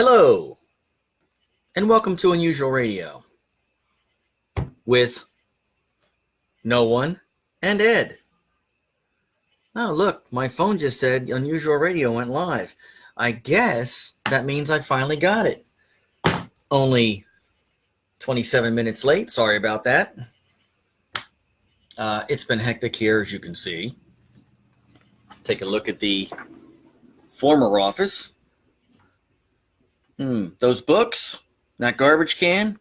Hello, and welcome to Unusual Radio with no one and Ed. Oh, look, my phone just said Unusual Radio went live. I guess that means I finally got it. Only 27 minutes late. Sorry about that. It's been hectic here, as you can see. Take a look at the former office. Those books, that garbage can,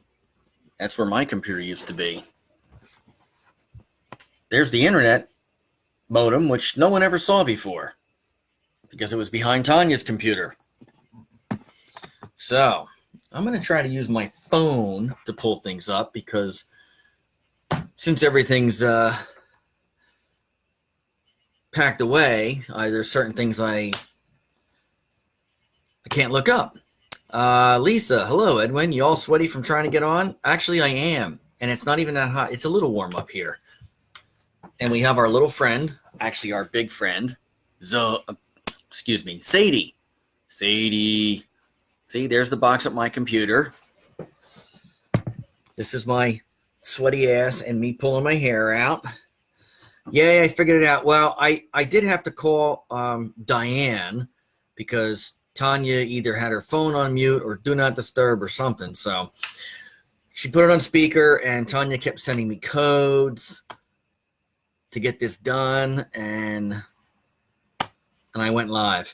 that's where my computer used to be. There's the internet modem, which no one ever saw before because it was behind Tanya's computer. So I'm going to try to use my phone to pull things up because since everything's packed away, there's certain things I can't look up. Lisa, hello, Edwin. You all sweaty from trying to get on? Actually, I am, and it's not even that hot. It's a little warm up here. And we have our little friend, actually our big friend, Sadie. Sadie. See, there's the box at my computer. This is my sweaty ass and me pulling my hair out. Yay, I figured it out. Well, I did have to call Diane because Tanya either had her phone on mute or do not disturb or something. So she put it on speaker, and Tanya kept sending me codes to get this done, and I went live.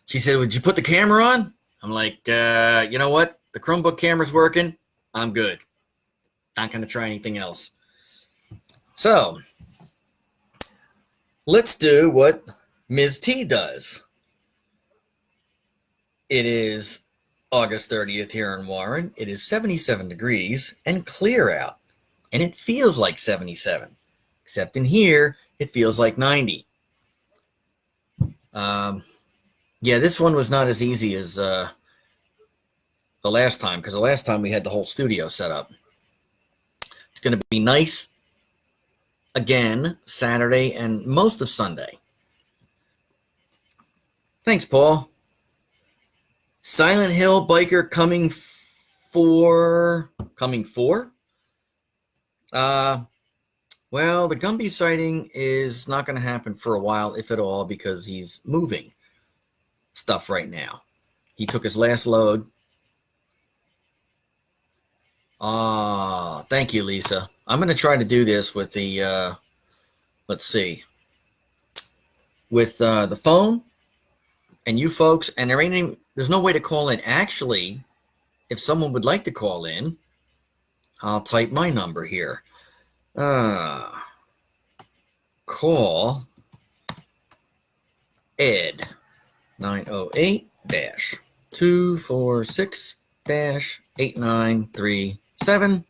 She said, "Would you put the camera on?" I'm like, you know what? The Chromebook camera's working. I'm good. Not going to try anything else. So let's do what Ms. T does. It is August 30th here in Warren. It is 77 degrees and clear out. And it feels like 77. Except in here, it feels like 90. Yeah, this one was not as easy as the last time, because the last time we had the whole studio set up. It's going to be nice again Saturday and most of Sunday. Thanks, Paul. Silent Hill biker coming for? Well, the Gumby sighting is not going to happen for a while, if at all, because he's moving stuff right now. He took his last load. Thank you, Lisa. I'm going to try to do this with the, let's see, with the phone and you folks, and there's no way to call in. Actually, if someone would like to call in, I'll type my number here. Call Ed 908-246-8937.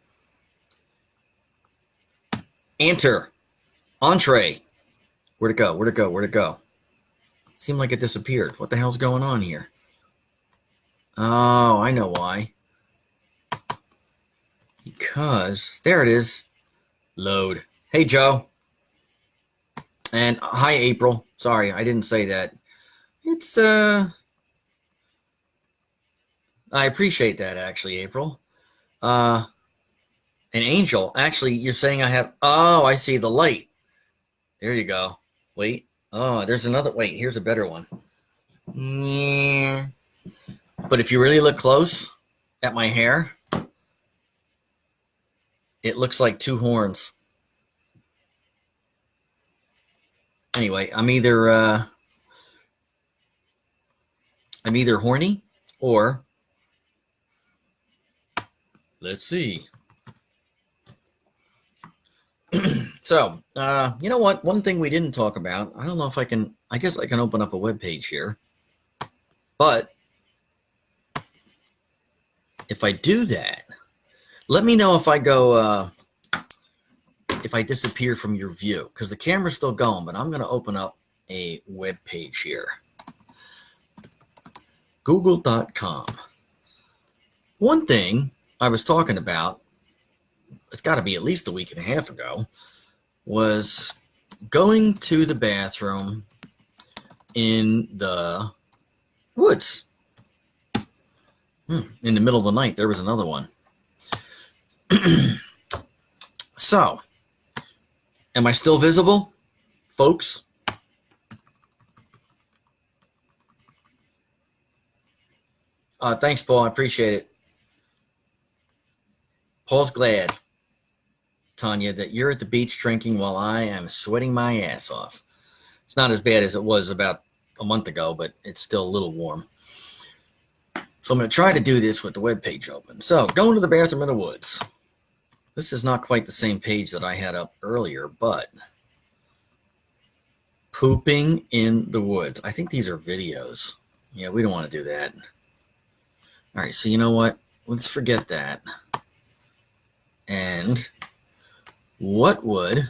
Enter. Entree. Where'd it go? Seemed like it disappeared. What the hell's going on here? Oh, I know why. Because there it is. Load. Hey, Joe. And hi, April. Sorry, I didn't say that. It's, I appreciate that, actually, April. An angel. Actually, you're saying I have, oh, I see the light. There you go. Wait. Oh, there's another, wait, here's a better one. Yeah. But if you really look close at my hair, it looks like two horns. Anyway, I'm either horny or, let's see. So, you know what? One thing we didn't talk about, I don't know if I guess I can open up a web page here. But if I do that, let me know if I go, if I disappear from your view, because the camera's still going, but I'm going to open up a web page here. Google.com. One thing I was talking about, it's got to be at least a week and a half ago, was going to the bathroom in the woods. In the middle of the night, there was another one. So, am I still visible, folks? Thanks, Paul. I appreciate it. Paul's glad, Tanya, that you're at the beach drinking while I am sweating my ass off. It's not as bad as it was about a month ago, but it's still a little warm. So I'm going to try to do this with the webpage open. So, going to the bathroom in the woods. This is not quite the same page that I had up earlier, but pooping in the woods. I think these are videos. Yeah, we don't want to do that. All right, so you know what? Let's forget that. And what would...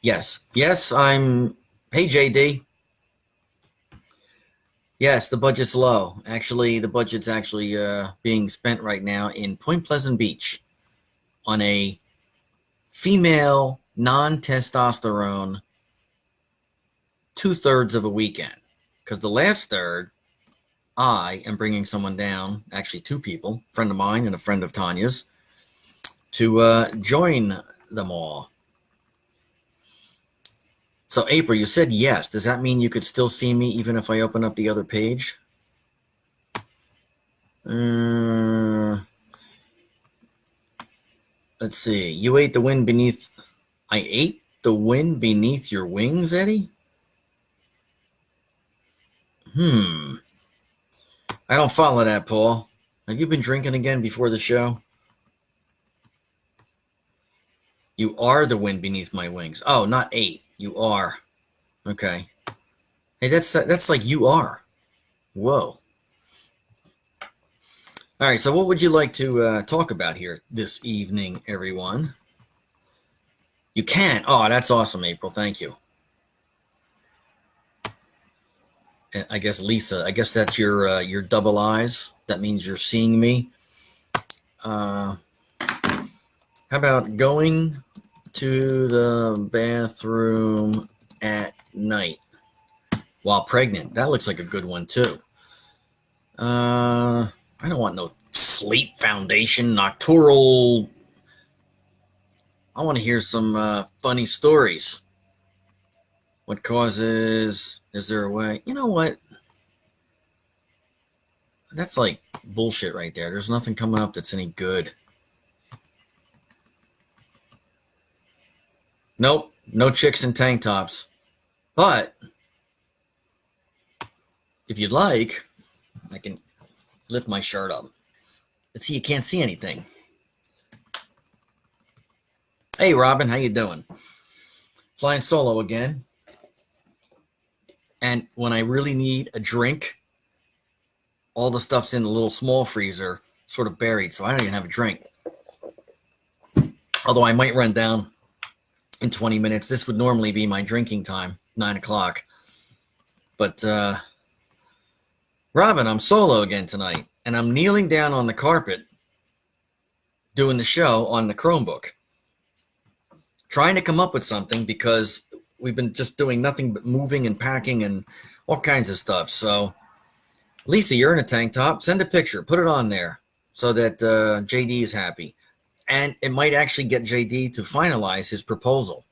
Yes, I'm... Hey, JD. Yes, the budget's low. Actually, the budget's actually being spent right now in Point Pleasant Beach on a female non-testosterone 2/3 of a weekend. Because the last third, I am bringing someone down, actually 2 people, a friend of mine and a friend of Tanya's, to join them all. So, April, you said yes. Does that mean you could still see me even if I open up the other page? Let's see. You ate the wind beneath... I ate the wind beneath your wings, Eddie? I don't follow that, Paul. Have you been drinking again before the show? You are the wind beneath my wings. Oh, not ate. You are. Okay. Hey, that's like you are. Whoa. All right, so what would you like to talk about here this evening, everyone? You can. Oh, that's awesome, April. Thank you. And I guess Lisa, I guess that's your double eyes. That means you're seeing me. How about going to the bathroom at night while pregnant? That looks like a good one, too. I don't want no sleep foundation, nocturnal. I want to hear some funny stories. What causes... Is there a way? You know what? That's like bullshit right there. There's nothing coming up that's any good. Nope. No chicks in tank tops. But if you'd like, I can lift my shirt up. Let's see, you can't see anything. Hey, Robin, how you doing? Flying solo again. And when I really need a drink, all the stuff's in the little small freezer, sort of buried, so I don't even have a drink. Although I might run down in 20 minutes. This would normally be my drinking time, 9 o'clock. But, Robin, I'm solo again tonight, and I'm kneeling down on the carpet doing the show on the Chromebook, trying to come up with something because we've been just doing nothing but moving and packing and all kinds of stuff. So, Lisa, you're in a tank top. Send a picture. Put it on there so that JD is happy. And it might actually get JD to finalize his proposal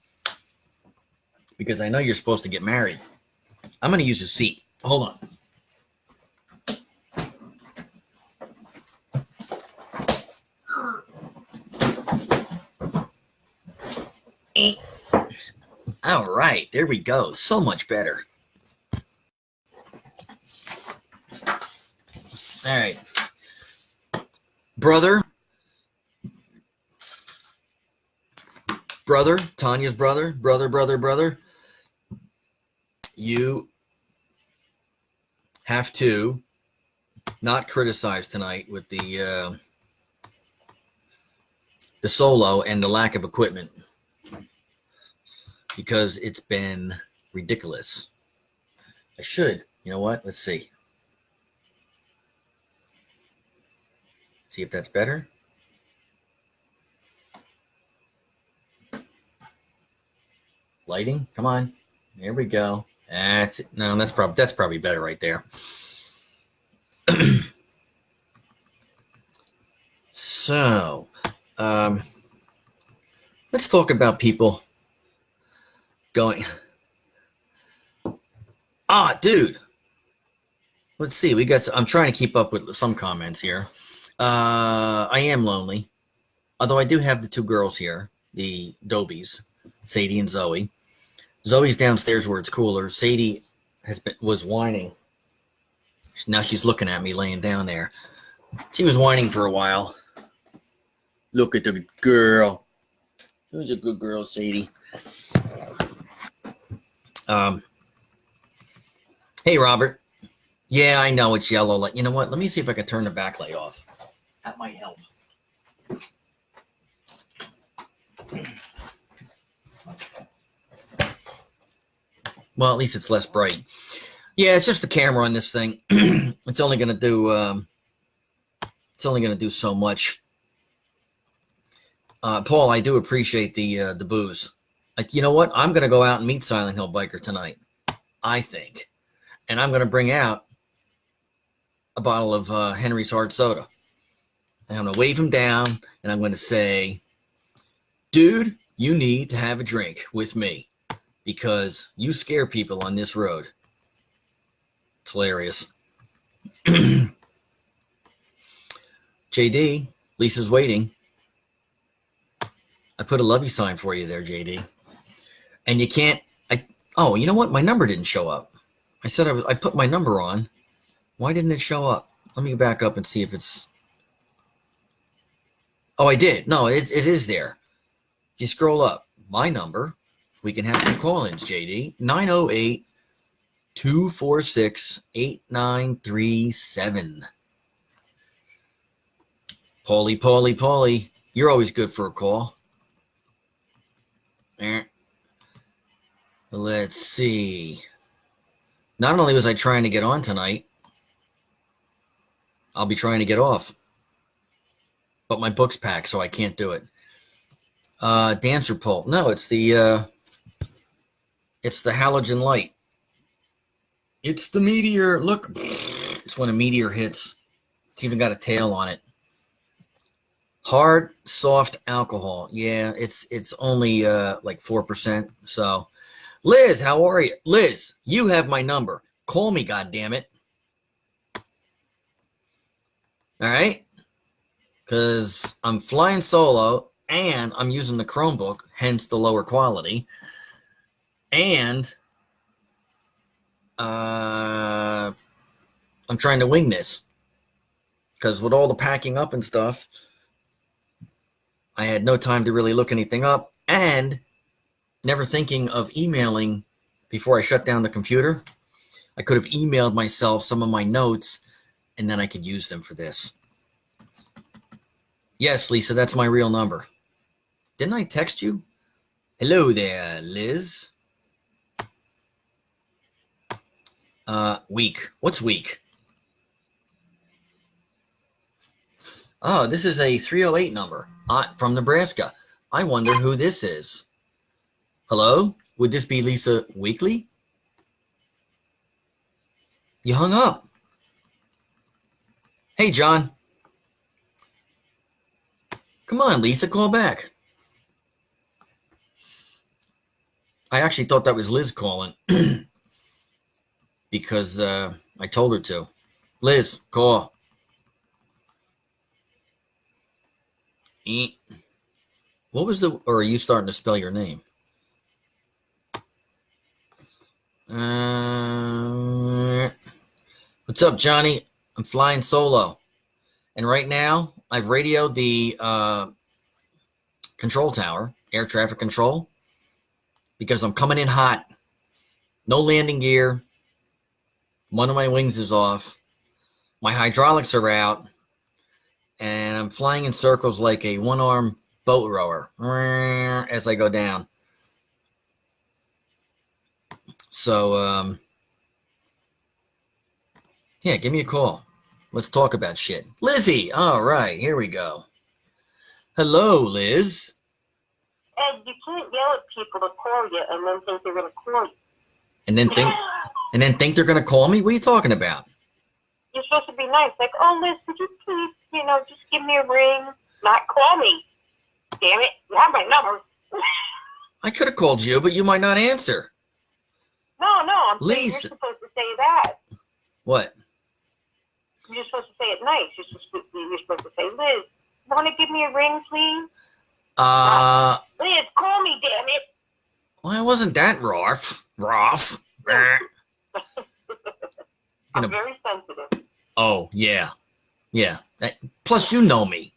because I know you're supposed to get married. I'm going to use a seat. Hold on. All right, there we go. So much better. All right. Brother, Tanya's brother, you have to not criticize tonight with the solo and the lack of equipment, because it's been ridiculous. I should, you know what? Let's see. See if that's better. Lighting, come on. There we go. That's probably better right there. So, let's talk about people going. Dude. Let's see. I'm trying to keep up with some comments here. I am lonely, although I do have the two girls here, the Dobies, Sadie and Zoe. Zoe's downstairs where it's cooler. Sadie was whining. Now she's looking at me laying down there. She was whining for a while. Look at the girl. Who's a good girl, Sadie? Hey, Robert. Yeah, I know it's yellow light. You know what? Let me see if I can turn the backlight off. That might help. Well, at least it's less bright. Yeah, it's just the camera on this thing. It's only gonna do. It's only gonna do so much. Paul, I do appreciate the booze. You know what? I'm gonna go out and meet Silent Hill Biker tonight. I think, and I'm gonna bring out a bottle of Henry's Hard Soda. And I'm gonna wave him down, and I'm gonna say, "Dude, you need to have a drink with me because you scare people on this road." It's hilarious. JD, Lisa's waiting. I put a love you sign for you there, JD. And you can't. Oh, you know what? My number didn't show up. I said I put my number on. Why didn't it show up? Let me back up and see if it's. Oh, I did. No, it is there. If you scroll up, my number, we can have some call-ins, JD. 908-246-8937. Paulie, you're always good for a call. Let's see. Not only was I trying to get on tonight, I'll be trying to get off. But my book's packed, so I can't do it. Dancer pole. No, it's the halogen light. It's the meteor. Look, it's when a meteor hits. It's even got a tail on it. Hard, soft alcohol. Yeah, it's only like 4%. So, Liz, how are you? Liz, you have my number. Call me, goddammit. All right? Because I'm flying solo, and I'm using the Chromebook, hence the lower quality. And I'm trying to wing this. Because with all the packing up and stuff, I had no time to really look anything up, and never thinking of emailing before I shut down the computer. I could have emailed myself some of my notes, and then I could use them for this. Yes, Lisa, that's my real number. Didn't I text you? Hello there, Liz. Week. What's week? Oh, this is a 308 number from Nebraska. I wonder who this is. Hello? Would this be Lisa Weekly? You hung up. Hey, John. Come on, Lisa, call back. I actually thought that was Liz calling because I told her to. Liz, call. What was or are you starting to spell your name? What's up, Johnny? I'm flying solo. And right now, I've radioed the control tower, air traffic control, because I'm coming in hot. No landing gear. One of my wings is off. My hydraulics are out. And I'm flying in circles like a one-armed boat rower as I go down. So, yeah, give me a call. Let's talk about shit. Lizzie, all right, here we go. Hello, Liz. Ed, you can't yell at people to call you and then think they're going to call you. and then think they're gonna call me? What are you talking about? You're supposed to be nice, like, oh, Liz, would you please, just give me a ring, not call me. Damn it, you have my number. I could have called you, but you might not answer. No, I'm saying Lisa. you're supposed to say that. What? You're supposed to say it nice. You're supposed to say, Liz, want to give me a ring, please? Liz, call me, damn it. Well, I wasn't that rough. I'm very sensitive. Oh, yeah. Yeah. Plus, you know me.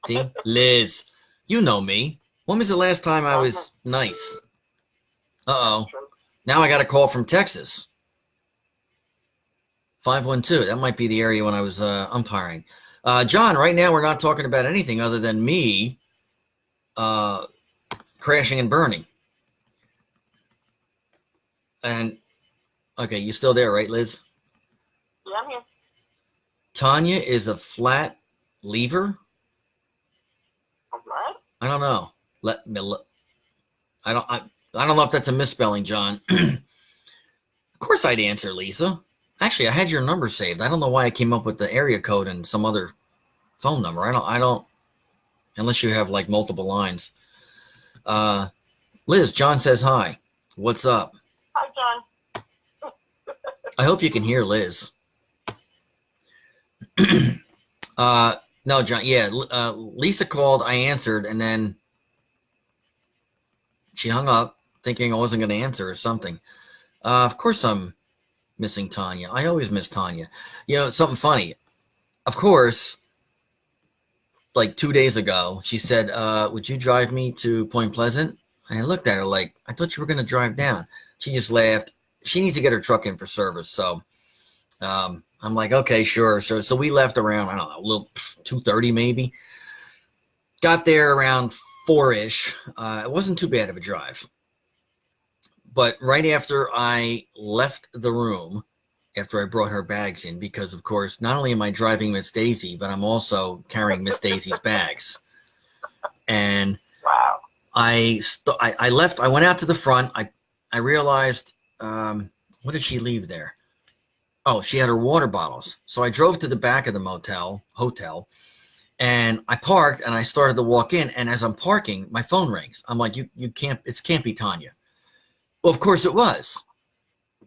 See? Liz, you know me. When was the last time I was nice? Uh-oh. Now I got a call from Texas. 512. That might be the area when I was umpiring. John, right now we're not talking about anything other than me crashing and burning. And, okay, you still there, right, Liz? Yeah, I'm here. Tanya is a flat lever? What? I don't know. Let me look. I don't know if that's a misspelling, John. Of course I'd answer, Lisa. Actually, I had your number saved. I don't know why I came up with the area code and some other phone number. I don't unless you have like multiple lines. Liz, John says hi. What's up? Hi, John. I hope you can hear Liz. No, John. Yeah, Lisa called. I answered, and then she hung up, thinking I wasn't going to answer or something. Of course, I'm missing Tanya. I always miss Tanya. Something funny. Of course, like 2 days ago, she said, "Would you drive me to Point Pleasant?" And I looked at her like, "I thought you were going to drive down." She just laughed. She needs to get her truck in for service, so. I'm like, okay, sure. So we left around, I don't know, a little 2:30 maybe. Got there around 4-ish. It wasn't too bad of a drive. But right after I left the room, after I brought her bags in, because, of course, not only am I driving Miss Daisy, but I'm also carrying Miss Daisy's bags. And wow. I left. I went out to the front. I realized, what did she leave there? Oh, she had her water bottles. So I drove to the back of the hotel, and I parked, and I started to walk in. And as I'm parking, my phone rings. I'm like, it can't be Tanya. Well, of course it was.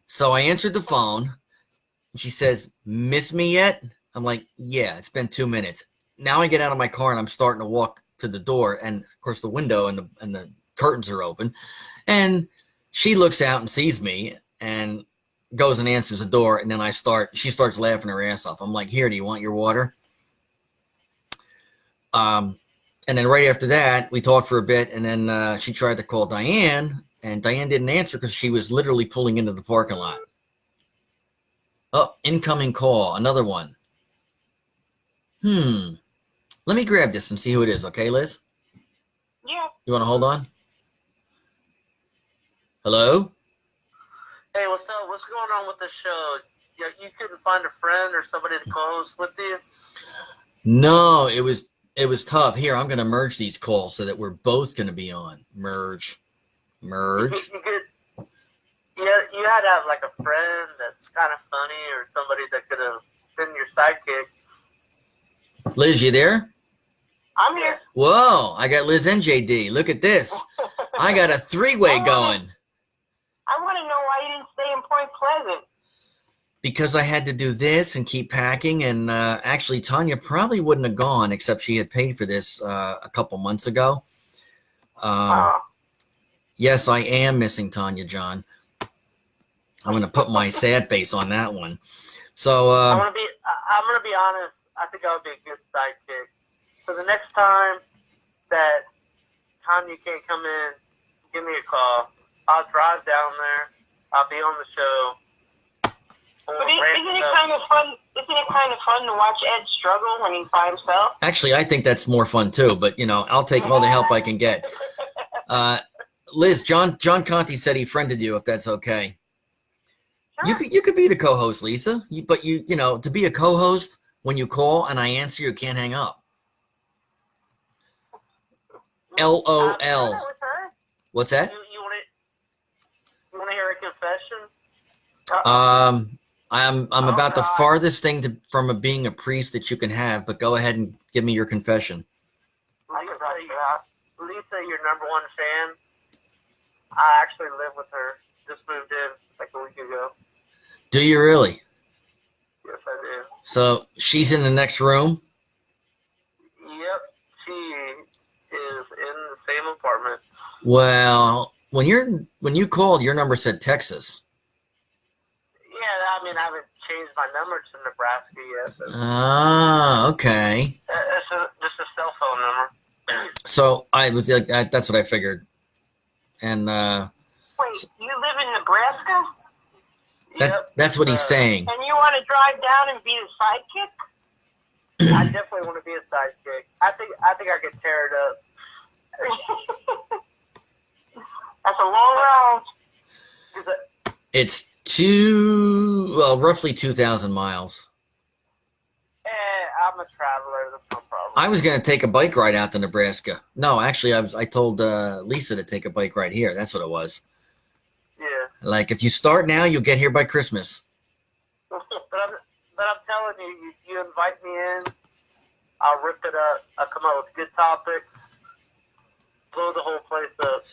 So I answered the phone. And she says, "Miss me yet?" I'm like, "Yeah, it's been 2 minutes." Now I get out of my car, and I'm starting to walk to the door. And of course the window and the curtains are open. And she looks out and sees me and goes and answers the door, and then she starts laughing her ass off. I'm like, "Here, do you want your water?" And then right after that, we talked for a bit, and then she tried to call Diane, and Diane didn't answer because she was literally pulling into the parking lot. Oh, incoming call, another one. Let me grab this and see who it is, okay, Liz? Yeah. You want to hold on? Hello? Hey, what's up? What's going on with the show? You couldn't find a friend or somebody to co-host with you? No, it was tough. Here, I'm going to merge these calls so that we're both going to be on. Merge. You had to have like a friend that's kind of funny or somebody that could have been your sidekick. Liz, you there? I'm here. Whoa, I got Liz and JD. Look at this. I got a 3-way going. I want to know why you didn't stay in Point Pleasant. Because I had to do this and keep packing, and actually Tanya probably wouldn't have gone except she had paid for this a couple months ago. Yes, I am missing Tanya, John. I'm going to put my sad face on that one. So I'm gonna be honest. I think I would be a good sidekick. So the next time that Tanya can't come in, give me a call. I'll drive down there. I'll be on the show. But isn't it kind of fun? Isn't it kind of fun to watch Ed struggle when he's by himself? actually, I think that's more fun too, but I'll take all the help I can get. Liz, John Conti said he friended you, if that's okay. Sure. You could be the co-host, Lisa. But to be a co-host, when you call and I answer, you can't hang up. LOL. What's that? You want to hear a confession? I'm about the farthest thing from being a priest that you can have, but go ahead and give me your confession. Lisa, your number one fan. I actually live with her. Just moved in like a week ago. Do you really? Yes, I do. So she's in the next room? Yep, she is in the same apartment. Well, when you called, your number said Texas. Yeah, I mean, I haven't changed my number to Nebraska yet. So. Ah, okay. It's just a cell phone number. So that's what I figured. And wait, you live in Nebraska? That's what he's saying. And you want to drive down and be a sidekick? I definitely want to be a sidekick. I think I could tear it up. That's a long round. It's roughly 2,000 miles. I'm a traveler. That's no problem. I was going to take a bike ride out to Nebraska. No, actually, I told Lisa to take a bike ride here. That's what it was. Yeah. Like, if you start now, you'll get here by Christmas. But I'm telling you, you invite me in, I'll rip it up. I'll come up with good topics, blow the whole place up.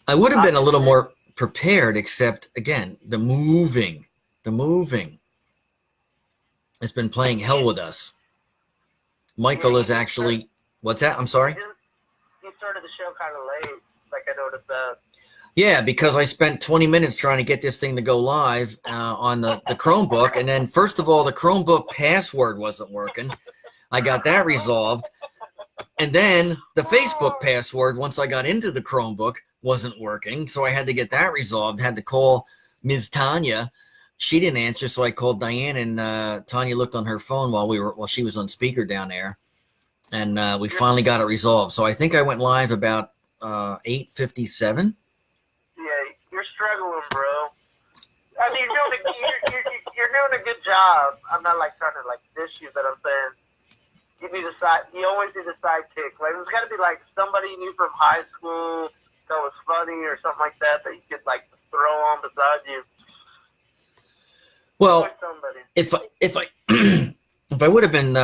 I would have been a little more prepared, except, again, the moving has been playing hell with us. Michael is actually... What's that? I'm sorry? You started the show kind of late, like I noticed that. Yeah, because I spent 20 minutes trying to get this thing to go live on the Chromebook. And then, first of all, the Chromebook password wasn't working. I got that resolved. And then the Facebook password, once I got into the Chromebook, wasn't working. So I had to get that resolved. Had to call Ms. Tanya. She didn't answer, so I called Diane, and Tanya looked on her phone while she was on speaker down there. And we finally got it resolved. So I think I went live about 8:57. You're struggling, bro. I mean, you're doing a good job. I'm not like trying to like dish you, but I'm saying you always need a sidekick. Like there's got to be like somebody you knew from high school that was funny or something like that you could like throw on beside you. Well, if I would have been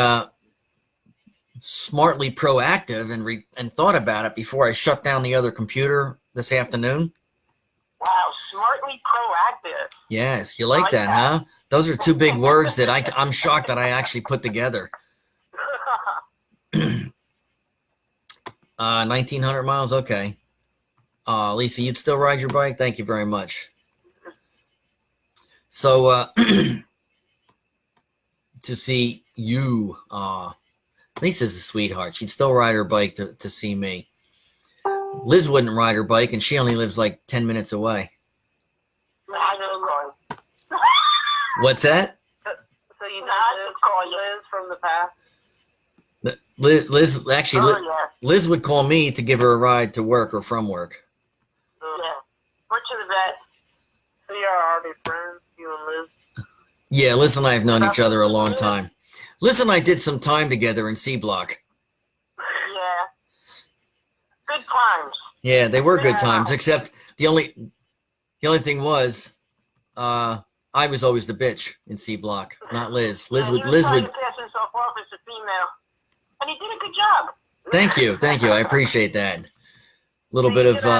smartly proactive and thought about it before I shut down the other computer this afternoon. Wow, smartly proactive. Yes, you like that, huh? Those are two big words that I'm shocked that I actually put together. 1,900 miles, okay. Lisa, you'd still ride your bike? Thank you very much. So, to see you, Lisa's a sweetheart. She'd still ride her bike to see me. Liz wouldn't ride her bike, and she only lives like 10 minutes away. What's that? So you know Liz from the past? Liz Liz would call me to give her a ride to work or from work. Yeah. Which is that? So you're already friends, you and Liz? Yeah, Liz and I have known each other a long time. Liz and I did some time together in C Block. Yeah. Good times. Yeah, they were good times, except the only thing was I was always the bitch in C Block, not Liz. Liz would pass himself off as a female. And he did a good job. Thank you. I appreciate that. Little bit of Liz is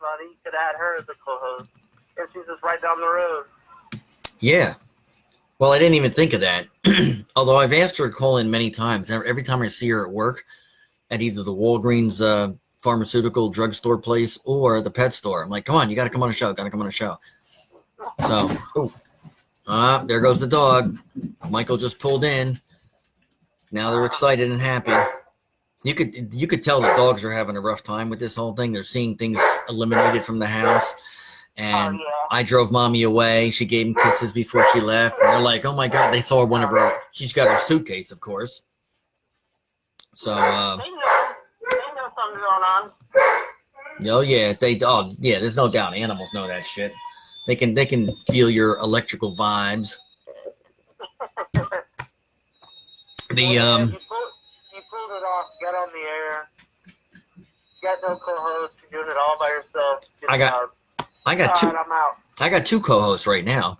funny. You could add her as a co-host. And she's just right down the road. Yeah. Well, I didn't even think of that. Although I've asked her to call in many times. Every time I see her at work, at either the Walgreens pharmaceutical drugstore place or the pet store, I'm like, come on, you got to come on a show. So, there goes the dog. Michael just pulled in. Now they're excited and happy. You could tell the dogs are having a rough time with this whole thing. They're seeing things eliminated from the house. And I drove mommy away. She gave him kisses before she left. And they're like, oh my God, they saw one of her. She's got her suitcase, of course. So, they know something's going on. Oh yeah, there's no doubt. Animals know that shit. They can feel your electrical vibes. You pulled it off, got on the air, got no co-host, you're doing it all by yourself. I got two. I'm out. I got two co-hosts right now.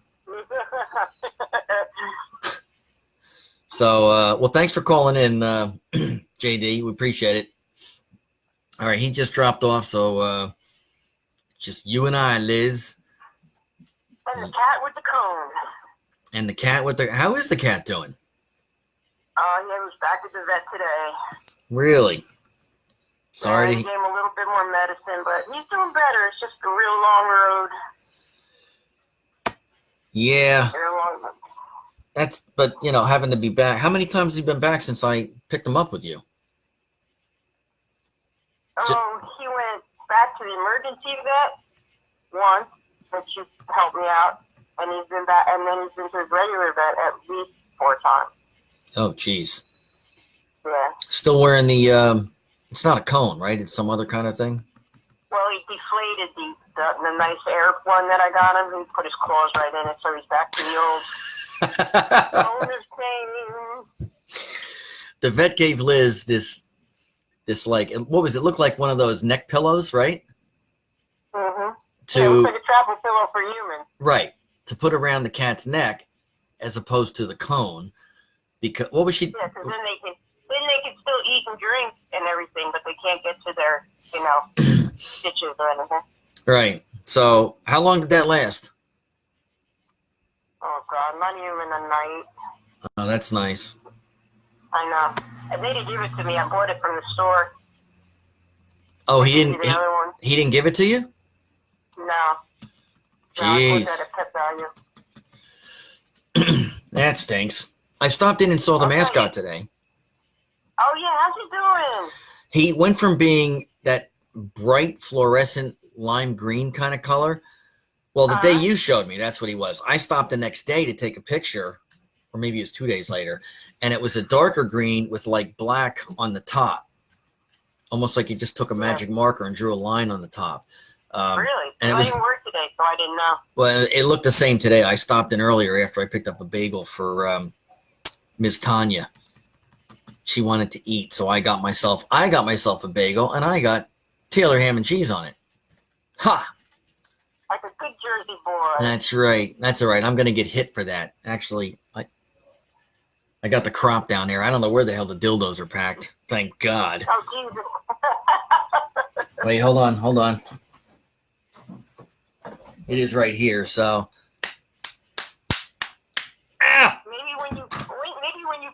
So, well, thanks for calling in, JD. We appreciate it. All right, he just dropped off, so just you and I, Liz. And the cat with the cone. And the cat with the... How is the cat doing? He was back at the vet today. Really? Sorry. Yeah, he gave him a little bit more medicine, but he's doing better. It's just a real long road. Yeah. That's, but, you know, having to be back. How many times has he been back since I picked him up with you? Oh, he went back to the emergency vet once, and she helped me out. And he's been back, and then he's been to his regular vet at least 4 times. Oh, jeez. Yeah. Still wearing the, it's not a cone, right? It's some other kind of thing? Well, he deflated the nice air one that I got him. He put his claws right in it, so he's back to the old owner's thing. The vet gave Liz this like, what was it? Looked like one of those neck pillows, right? Mm-hmm. To, yeah, it looks like a travel pillow for humans. Right. To put around the cat's neck as opposed to the cone. Because, what was she? Yeah, because then they can still eat and drink and everything, but they can't get to their, stitches or anything. Right. So, how long did that last? Oh, God, not even a night. Oh, that's nice. I know. And they didn't give it to me. I bought it from the store. Oh, he didn't. The other one. He didn't give it to you? No. Jeez. No, I bought that at Pet Value. That stinks. I stopped in and saw the mascot today. Oh, yeah. How's he doing? He went from being that bright fluorescent lime green kind of color. Well, the day you showed me, that's what he was. I stopped the next day to take a picture, or maybe it was 2 days later, and it was a darker green with like black on the top. Almost like you just took a magic marker and drew a line on the top. Really? And I didn't work today, so I didn't know. Well, it looked the same today. I stopped in earlier after I picked up a bagel for Ms. Tanya. She wanted to eat, so I got myself a bagel, and I got Taylor ham and cheese on it. Ha! Like a good Jersey boy. That's right. That's all right. I'm going to get hit for that. Actually, I got the crop down there. I don't know where the hell the dildos are packed. Thank God. Oh, Jesus. Wait, hold on. It is right here, so. Ah! Maybe when you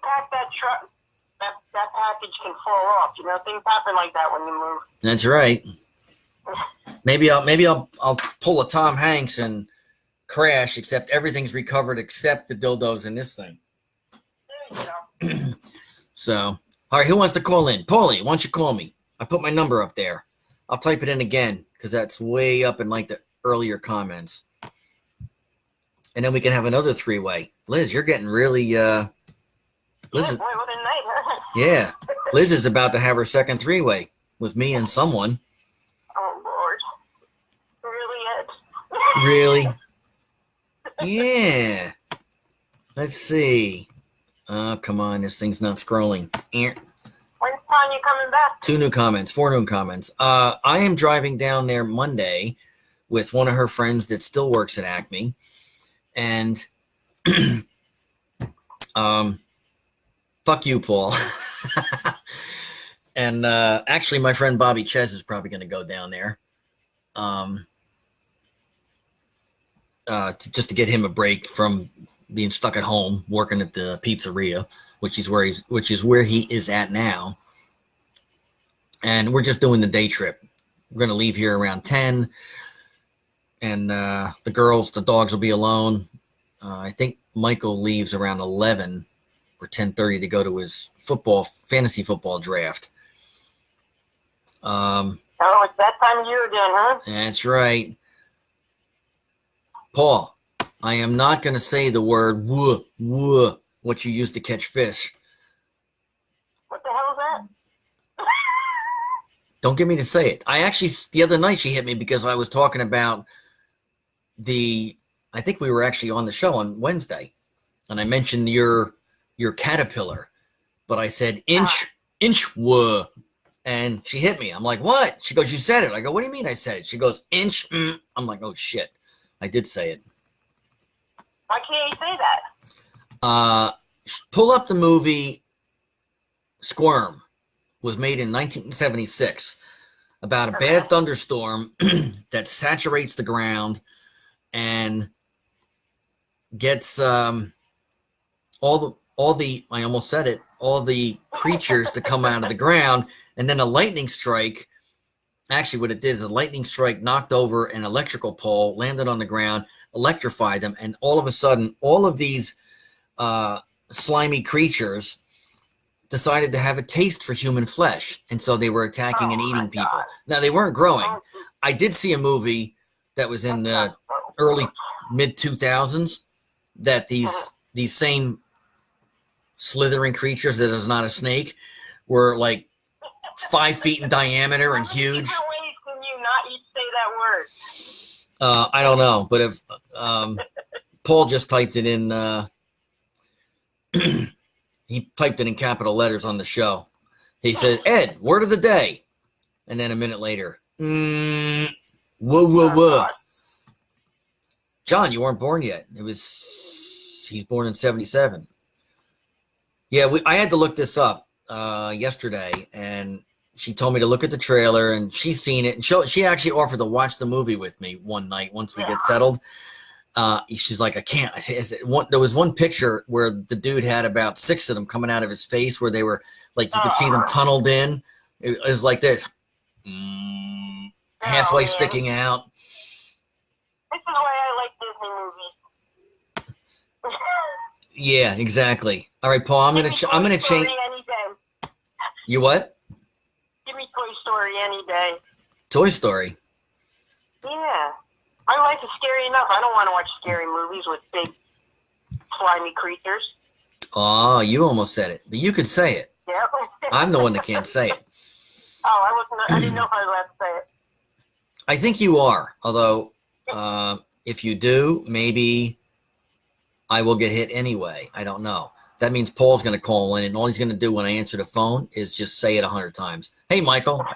pack that truck, that package can fall off. Things happen like that when you move. That's right. Maybe I'll pull a Tom Hanks and crash, except everything's recovered except the dildos in this thing. There you go. So, all right, who wants to call in? Paulie, why don't you call me? I put my number up there. I'll type it in again because that's way up in like the earlier comments. And then we can have another 3-way. Liz, you're getting really Liz boy, what a night, huh? Yeah. Liz is about to have her second 3-way with me and someone. Oh, Lord. Really, Ed? Really? Yeah. Let's see. Oh, come on. This thing's not scrolling. When's Tanya coming back? 4 new comments. I am driving down there Monday with one of her friends that still works at Acme. And fuck you, Paul. And actually, my friend Bobby Ches is probably going to go down there. Just to get him a break from being stuck at home working at the pizzeria, which is where he is at now. And we're just doing the day trip. We're going to leave here around 10, and the dogs will be alone. I think Michael leaves around 11 or 10:30 to go to his fantasy football draft. Oh, it's that time of year again, huh? That's right. Paul, I am not going to say the word woo, what you use to catch fish. What the hell is that? Don't get me to say it. The other night she hit me because I was talking about I think we were actually on the show on Wednesday, and I mentioned your caterpillar, but I said inch woo, and she hit me. I'm like, what? She goes, you said it. I go, what do you mean I said it? She goes, inch. I'm like, oh, shit. I did say it. Why can't you say that? Pull up the movie Squirm. Was made in 1976 about a bad thunderstorm that saturates the ground and gets all the I almost said it, all the creatures to come out of the ground, and then a lightning strike. Actually, what it did is a lightning strike knocked over an electrical pole, landed on the ground, electrified them, and all of a sudden, all of these slimy creatures decided to have a taste for human flesh, and so they were attacking and eating people. God. Now, they weren't growing. I did see a movie that was in the early mid-2000s that these same slithering creatures that is not a snake were like 5 feet in diameter and huge. How many ways can you not say that word? I don't know, but if Paul just typed it in, he typed it in capital letters on the show. He said, Ed, word of the day. And then a minute later, whoa, whoa, whoa. John, you weren't born yet. He's born in 77. Yeah, I had to look this up yesterday, and she told me to look at the trailer, and she's seen it. And she actually offered to watch the movie with me one night once we get settled. She's like, I can't. I said, there was one picture where the dude had about 6 of them coming out of his face, where they were like, you could see them tunneled in. It was like this, halfway sticking out. This is why I like Disney movies. Yeah, exactly. All right, Paul, I'm gonna change. Any day. You what? Give me Toy Story any day. Toy Story. Yeah. My life is scary enough. I don't want to watch scary movies with big, slimy creatures. Oh, you almost said it, but you could say it. Yep. I'm the one that can't say it. Oh, I didn't know if I was allowed to say it. I think you are, although if you do, maybe I will get hit anyway. I don't know. That means Paul's going to call in, and all he's going to do when I answer the phone is just say it 100 times. Hey, Michael.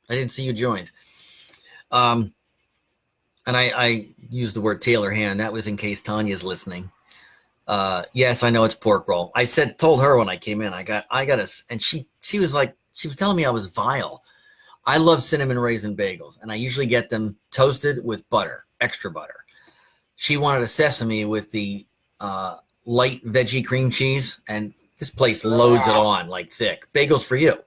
I didn't see you joined. And I used the word Taylor hand. That was in case Tanya's listening. Yes, I know it's pork roll. I told her when I came in, I got and she was like, she was telling me I was vile. I love cinnamon raisin bagels, and I usually get them toasted with butter, extra butter. She wanted a sesame with the light veggie cream cheese, and this place loads it on like thick. Bagels for you.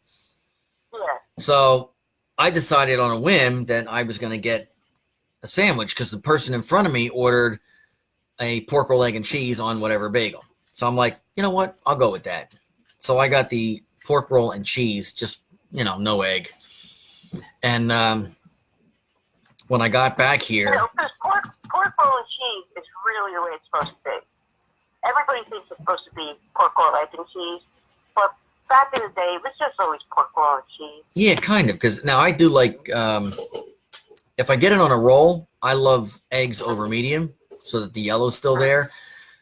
Yeah. So I decided on a whim that I was going to get a sandwich because the person in front of me ordered a pork roll, egg, and cheese on whatever bagel. So I'm like, you know what? I'll go with that. So I got the pork roll and cheese, just, no egg. And when I got back here... Because pork roll and cheese is really the way it's supposed to be. Everybody thinks it's supposed to be pork roll, egg, and cheese. But back in the day, it was just always pork roll and cheese. Yeah, kind of. Because now I do like... if I get it on a roll, I love eggs over medium so that the yellow's still there.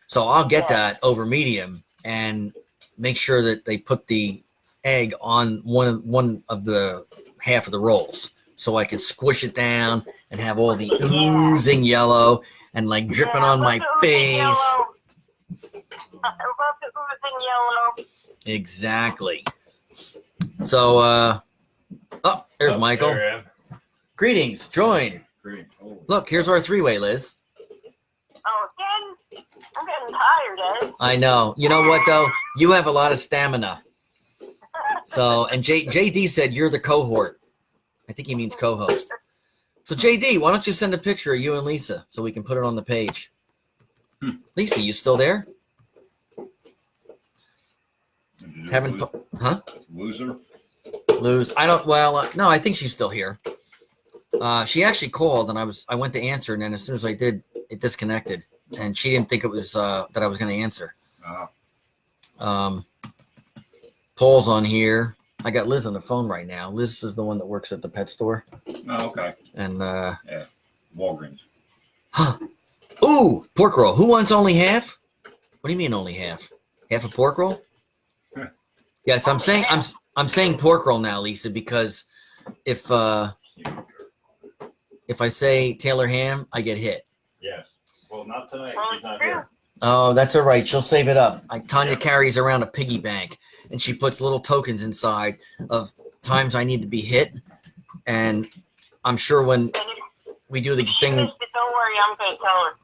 So I'll get that over medium and make sure that they put the egg on one of the half of the rolls so I can squish it down and have all the oozing yellow and like dripping on my face. I love the oozing yellow. Exactly. So, there's Michael. There I am. Greetings. Join. Greetings. Oh. Look, here's our three-way, Liz. Oh, again? I'm getting tired, Ed. I know. You know what, though? You have a lot of stamina. So, and JD said you're the cohort. I think he means co-host. So, JD, why don't you send a picture of you and Lisa so we can put it on the page? Lisa, you still there? Haven't, huh? Loser? Lose. I don't, no, I think she's still here. She actually called, and I went to answer, and then as soon as I did, it disconnected, and she didn't think it was that I was going to answer. Paul's on here. I got Liz on the phone right now. Liz is the one that works at the pet store. Oh, okay. And yeah, Walgreens. Ooh, pork roll. Who wants only half? What do you mean only half? Half a pork roll? Yes, I'm saying I'm saying pork roll now, Lisa, because if I say Taylor ham, I get hit. Yes. Well, not tonight. Well, She's not it's true. here. Oh, that's all right. She'll save it up. Tanya carries around a piggy bank, and she puts little tokens inside of times I need to be hit. And I'm sure when And if we do the she thing. missed it, don't worry, I'm going to tell her.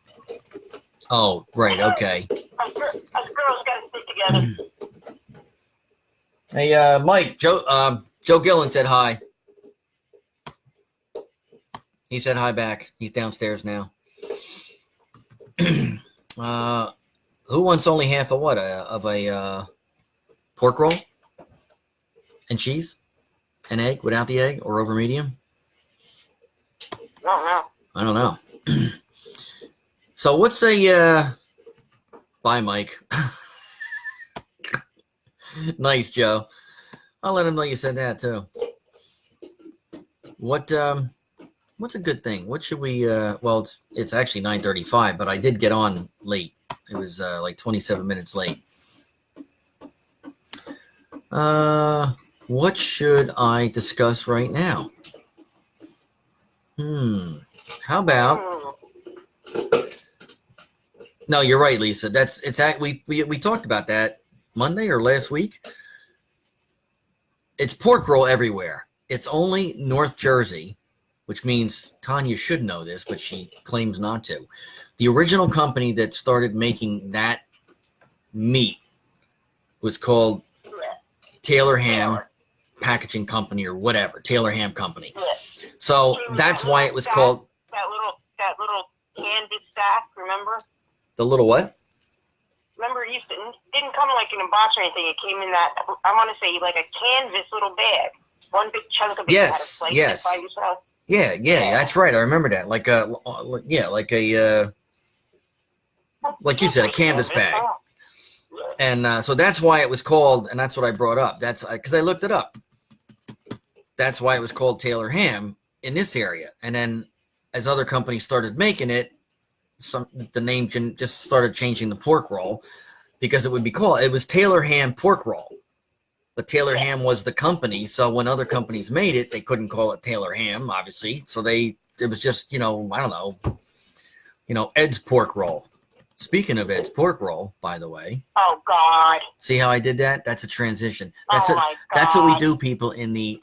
Oh, right. Okay. Us girls got to stick together. Hey, Mike. Joe Gillen said hi. He said hi back. He's downstairs now. Who wants only half of what? Of a pork roll and cheese, an egg without the egg, or over medium? No. I don't know. So what's a bye, Mike? Nice, Joe. I'll let him know you said that too. What's a good thing? What should we well, it's actually 9:35, but I did get on late. It was like 27 minutes late. What should I discuss right now? How about No, you're right, Lisa. We talked about that Monday or last week. It's pork roll everywhere. It's only North Jersey, which means Tanya should know this, but she claims not to. The original company that started making that meat was called Taylor Ham Packaging Company or whatever, Taylor Ham Company. So that's why it was called that little canvas stack. Remember? the little what? Remember, it didn't come like in a box or anything. It came in that, I want to say, like a canvas little bag. One big chunk of it. Yes, you had to slice yes. it by yourself. Yeah, that's right. I remember that. Like you said, a canvas bag. And so that's why it was called, and that's what I brought up. That's because I looked it up. That's why it was called Taylor Ham in this area. And then as other companies started making it, the name just started changing the pork roll because it was Taylor Ham pork roll. But Taylor Ham was the company, so when other companies made it, they couldn't call it Taylor Ham, obviously. So it was just, I don't know, Ed's pork roll. Speaking of Ed's pork roll, by the way. Oh, God. See how I did that? That's a transition. My God. That's what we do, people, in the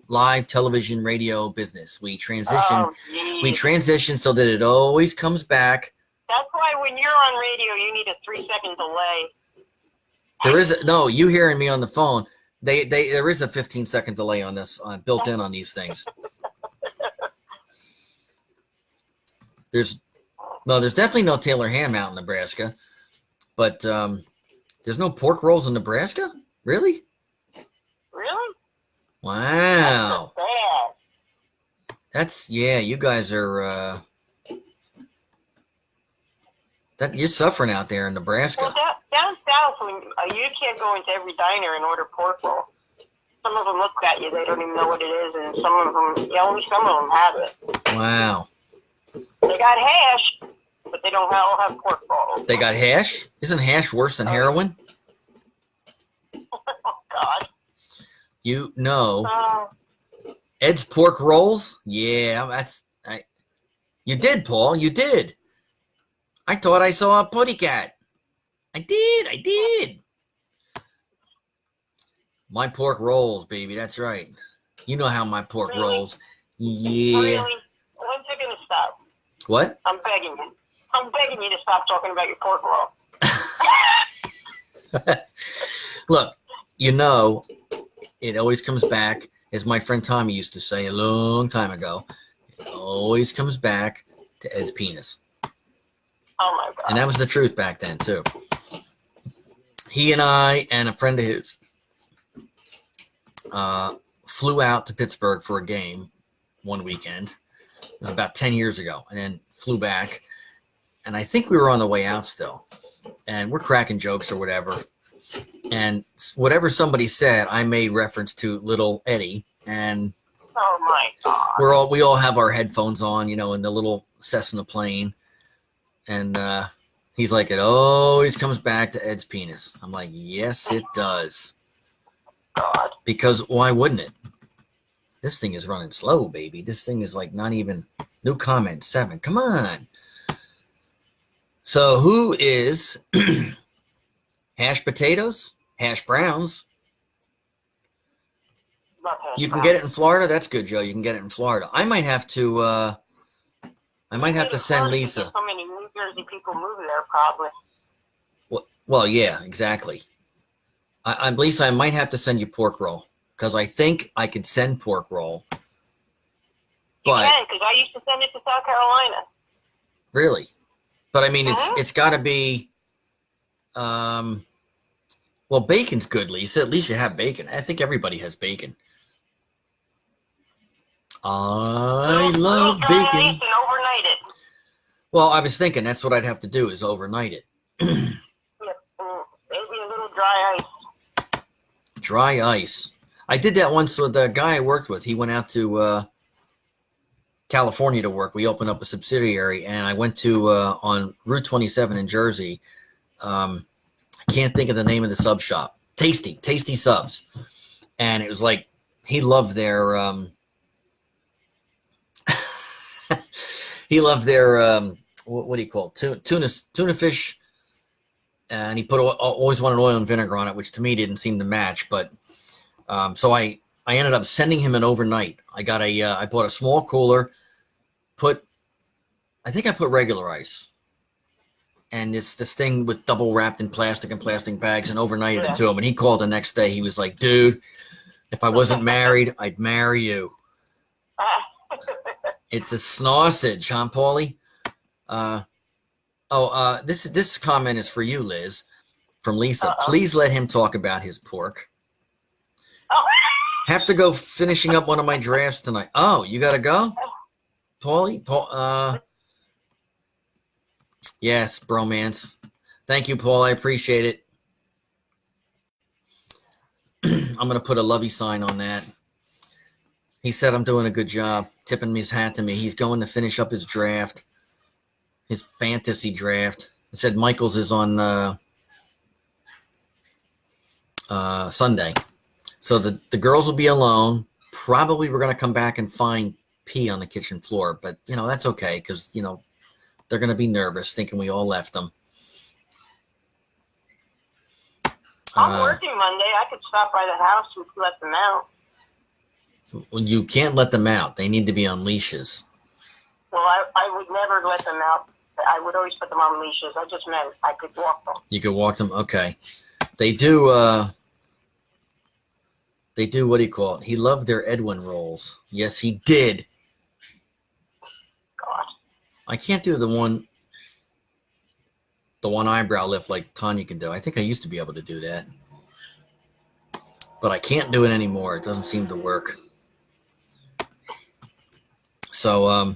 live television radio business. We transition. Oh, we transition so that it always comes back. That's why when you're on radio, you need a 3-second delay. You hearing me on the phone. There is a 15-second delay on this, built in on these things. There's definitely no Taylor Ham out in Nebraska, but there's no pork rolls in Nebraska? Really? Really? Wow. That's bad. You guys are you're suffering out there in Nebraska. Well, down south, you can't go into every diner and order pork roll. Some of them look at you; they don't even know what it is, and some of them have it. Wow. They got hash, but they don't all have pork rolls. They got hash? Isn't hash worse than heroin? Oh, God. Ed's pork rolls? Yeah, you did, Paul. You did. I thought I saw a putty cat. I did. My pork rolls, baby. That's right. You know how my pork rolls. Yeah. Really? When's it going to stop? What? I'm begging you. I'm begging you to stop talking about your pork roll. Look, it always comes back, as my friend Tommy used to say a long time ago, it always comes back to Ed's penis. Oh, my God. And that was the truth back then, too. He and I and a friend of his flew out to Pittsburgh for a game one weekend. It was about 10 years ago, and then flew back. And I think we were on the way out still. And we're cracking jokes or whatever. And whatever somebody said, I made reference to little Eddie. And oh, my God. we all have our headphones on, in the little Cessna plane. And he's like, it always comes back to Ed's penis. I'm like, yes, it does. God. Because why wouldn't it? This thing is running slow, baby. This thing is like not even, no comment, 7. Come on. So who is hashed potatoes, hash browns? Love hash You can browns. get it in Florida. That's good, Joe. You can get it in Florida. I might have to send Lisa. So many New Jersey people move there, probably. Well, yeah, exactly. Lisa, I might have to send you pork roll because I think I could send pork roll. But You can, because I used to send it to South Carolina. really, but I mean, Uh-huh. it's got to be. Well, bacon's good, Lisa. At least you have bacon. I think everybody has bacon. I love Little dry bacon. ice and overnight it. Well, I was thinking that's what I'd have to do is overnight it. Yep. Maybe a little dry ice. Dry ice. I did that once with a guy I worked with. He went out to California to work. We opened up a subsidiary, and I went to on Route 27 in Jersey. I can't think of the name of the sub shop. Tasty Subs, and it was like he loved their he loved their what do you call it? Tuna fish. And he put always wanted oil and vinegar on it, which to me didn't seem to match. But so I ended up sending him an overnight. I got I bought a small cooler, I think I put regular ice, and this thing with double wrapped in plastic bags, and overnighted it to him. And he called the next day. He was like, "Dude, if I wasn't married, I'd marry you." It's a sausage, huh, Paulie? This comment is for you, Liz, from Lisa. Uh-oh. Please let him talk about his pork. Oh. Have to go finishing up one of my drafts tonight. Oh, you got to go? Paulie? Yes, bromance. Thank you, Paul. I appreciate it. I'm going to put a lovey sign on that. He said I'm doing a good job, tipping his hat to me. He's going to finish up his draft. His fantasy draft. It said Michael's is on Sunday. So the girls will be alone. Probably we're going to come back and find pee on the kitchen floor. But, that's okay because, they're going to be nervous thinking we all left them. I'm working Monday. I could stop by the house and let them out. Well, you can't let them out. They need to be on leashes. Well, I would never let them out. I would always put them on leashes. I just meant I could walk them. You could walk them? Okay. They do, what do you call it? He loved their Edwin rolls. Yes, he did. God. I can't do the one eyebrow lift like Tanya can do. I think I used to be able to do that. But I can't do it anymore. It doesn't seem to work. So,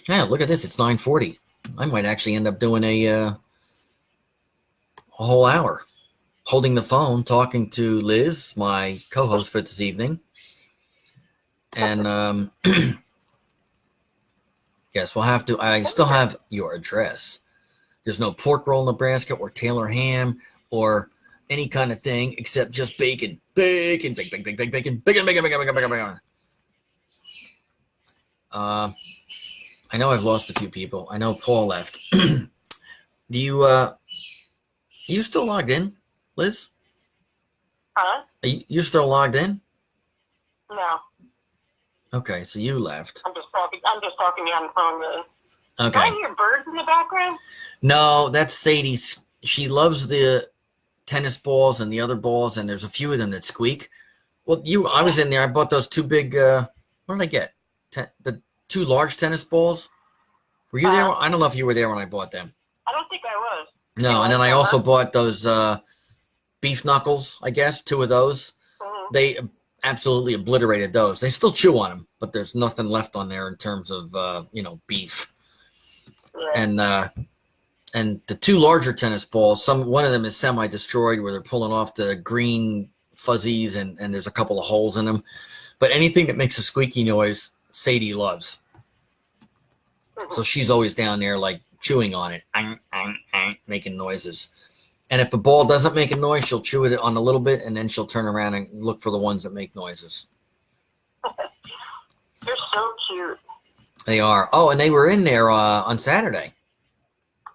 yeah, look at this. It's 9:40. I might actually end up doing a whole hour holding the phone, talking to Liz, my co-host for this evening. And yes, we'll have to. I still have your address. There's no pork roll, Nebraska, or Taylor ham, or any kind of thing except just bacon. Bacon. I know I've lost a few people. I know Paul left. Do you you still logged in, Liz? Huh? Are you still logged in? No. Okay, so you left. I'm just talking to you on the phone, really. Okay. Do I hear birds in the background? No, that's Sadie's. She loves the tennis balls and the other balls, and there's a few of them that squeak. Well, I was in there. I bought those two big. What did I get? The two large tennis balls. Were you there? I don't know if you were there when I bought them. I don't think I was. No, and then I also bought those beef knuckles, I guess, 2 of those. Mm-hmm. They absolutely obliterated those. They still chew on them, but there's nothing left on there in terms of, beef. Yeah. And the 2 larger tennis balls, one of them is semi-destroyed where they're pulling off the green fuzzies and there's a couple of holes in them. But anything that makes a squeaky noise, Sadie loves. So she's always down there like chewing on it, making noises. And if the ball doesn't make a noise, she'll chew it on a little bit, and then she'll turn around and look for the ones that make noises. They're so cute. They are. Oh, and they were in there on Saturday.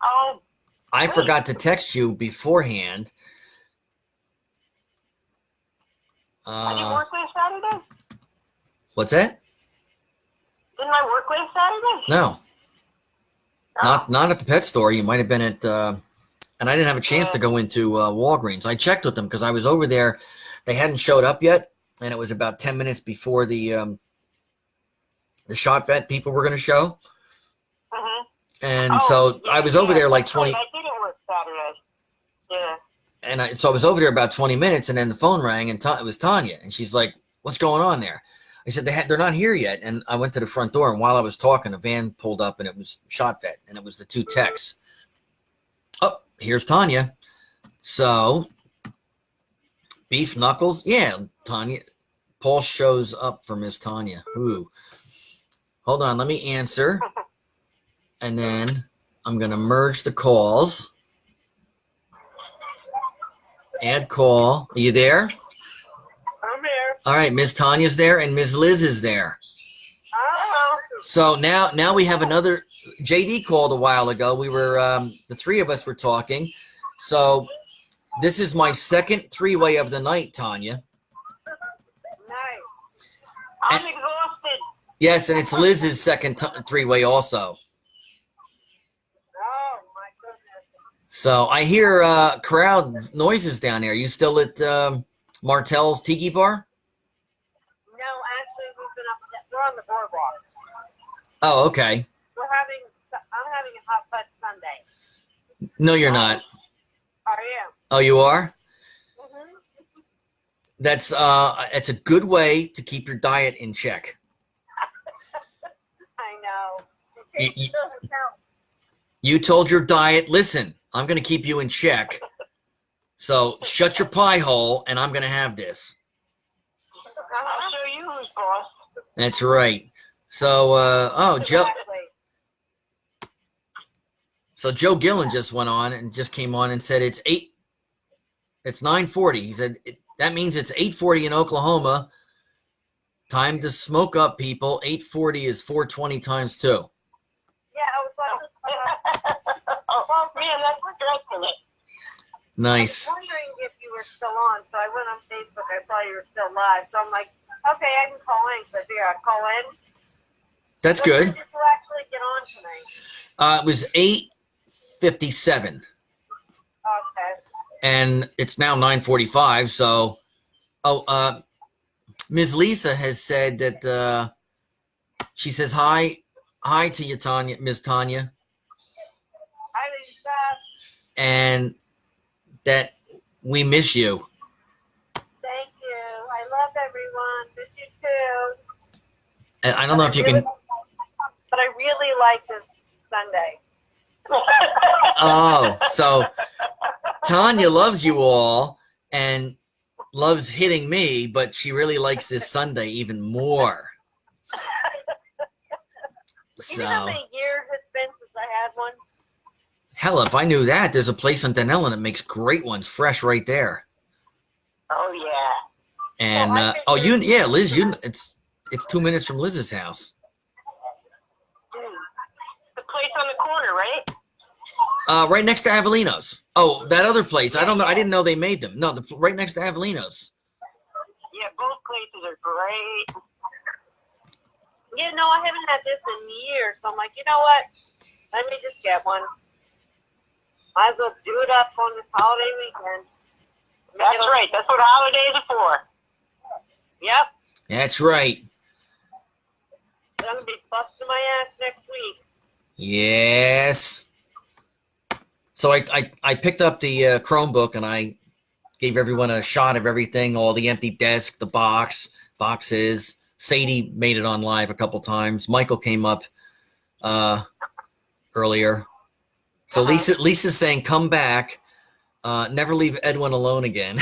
Oh, I great. forgot to text you beforehand. I didn't work last Saturday? What's that? Didn't I work last Saturday? No, Oh. not at the pet store. You might have been at, and I didn't have a chance to go into Walgreens. I checked with them because I was over there. They hadn't showed up yet, and it was about 10 minutes before the shot vet people were going to show. Mm-hmm. And so I was over there like 20. I didn't work Saturday. Yeah. And so I was over there about 20 minutes, and then the phone rang, and it was Tanya, and she's like, "What's going on there?" I said, "They're not here yet." And I went to the front door, and while I was talking, a van pulled up, and it was Shot Vet, and it was the two techs. Oh, here's Tanya. So, beef knuckles, yeah, Tanya. Paul shows up for Miss Tanya. Ooh, hold on, let me answer, and then I'm gonna merge the calls. Add call. Are you there? I'm here. All right, Miss Tanya's there and Miss Liz is there. Oh. So now we have another. JD called a while ago. We were the three of us were talking. So this is my second three-way of the night, Tanya. Nice. I'm exhausted. Yes, and it's Liz's second three-way also. Oh, my goodness. So I hear crowd noises down there. You still at Martell's Tiki Bar? No, actually, we're on the boardwalk. Oh, okay. I'm having a hot fudge sundae. No, you're not. I am. Oh, you are? Mm-hmm. That's it's a good way to keep your diet in check. I know. You- It doesn't count. You told your diet, listen, I'm going to keep you in check. So shut your pie hole, and I'm going to have this. I'll show you who's boss. That's right. So, Joe. Exactly. So Joe Gillen just went on and just came on and said it's 9:40. He said that means it's 8:40 in Oklahoma. Time to smoke up, people. 8:40 is 420 times 2. Yeah, I was like, Oh, man, that's interesting. Nice. I was wondering if you were still on, so I went on Facebook. I saw you were still live, so I'm like, okay, I can call in. So I figured I'd call in. That's When good. did you actually get on tonight? It was 8:57, Okay. and it's now 9:45. So, Ms. Lisa has said that she says hi to you, Tanya, Ms. Tanya, Hi, Lisa. and that we miss you. Thank you. I love everyone. Miss you too. And I don't know if you can. But I really like this Sunday. Oh, so Tanya loves you all and loves hitting me, but she really likes this Sunday even more. You know how So, many years it's been since I had one? hell, if I knew that, there's a place in Denellen that makes great ones, fresh right there. Oh, yeah. And Liz, it's 2 minutes from Liz's house. The place on the corner, right? Right next to Avellino's. Oh, that other place. I don't know. I didn't know they made them. No, right next to Avellino's. Yeah, both places are great. Yeah, no, I haven't had this in years. So I'm like, you know what? Let me just get one. Might as well do it up on this holiday weekend. That's right. That's what holidays are for. Yep. That's right. I'm going to be busting my ass next week. Yes. So I picked up the Chromebook and I gave everyone a shot of everything, all the empty desk, the boxes. Sadie made it on live a couple times. Michael came up earlier. So Lisa's saying, come back. Never leave Edwin alone again.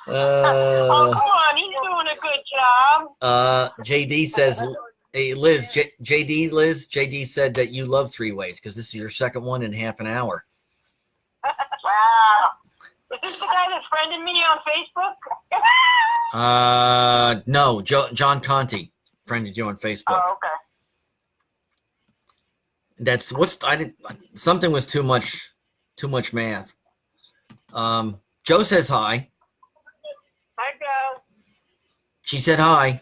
Oh, come on. He's doing a good job. JD says Hey, Liz, JD said that you love three-ways because this is your second one in half an hour. Wow. Is this the guy that's friended me on Facebook? No, John Conti friended you on Facebook. Oh, okay. That's something was too much math. Joe says hi. Hi, Joe. She said hi.